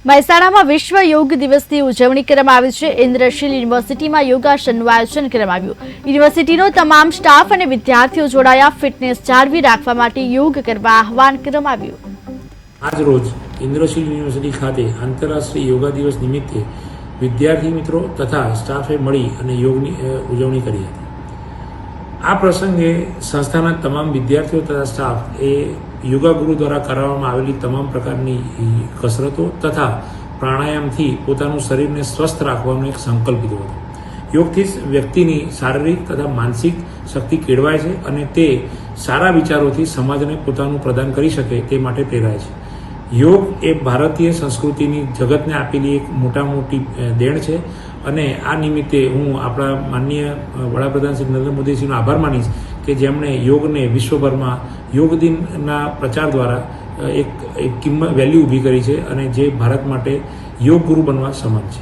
મહેસાણામાં વિશ્વ યોગ દિવસની ઉજવણી કરવામાં આવી છે। ઇન્દ્રશીલ યુનિવર્સિટીમાં યોગાસનનું આયોજન કરવામાં આવ્યું। યુનિવર્સિટીનો તમામ સ્ટાફ અને વિદ્યાર્થીઓ જોડાયા। ફિટનેસ જાળવી રાખવા માટે યોગ કરવા આહવાન કરવામાં આવ્યું। આજ રોજ ઇન્દ્રશીલ યુનિવર્સિટી ખાતે આંતરરાષ્ટ્રીય યોગા દિવસ નિમિત્તે વિદ્યાર્થી મિત્રો તથા સ્ટાફે મળી અને યોગની ઉજવણી કરી હતી। આ પ્રસંગે સંસ્થાના તમામ વિદ્યાર્થીઓ તથા સ્ટાફ એ યોગા ગુરુ દ્વારા કરાવવામાં આવેલી તમામ પ્રકારની કસરતો તથા પ્રાણાયામથી પોતાનું શરીરને સ્વસ્થ રાખવાનો એક સંકલ્પ લીધો હતો। યોગથી વ્યક્તિની શારીરિક તથા માનસિક શક્તિ કેળવાય છે અને તે સારા વિચારોથી સમાજને પોતાનું પ્રદાન કરી શકે તે માટે પ્રેરાય છે। યોગ એ ભારતીય સંસ્કૃતિની જગતને આપેલી એક મોટી દેણ છે અને આ નિમિત્તે હું આપણા માનનીય વડાપ્રધાન શ્રી નરેન્દ્ર મોદીજીનો આભાર માનીશ કે જેમણે યોગને વિશ્વભરમાં યોગ દિનના પ્રચાર દ્વારા એક વેલ્યુ ઊભી કરી છે અને જે ભારત માટે યોગ ગુરુ બનવા સમાન છે।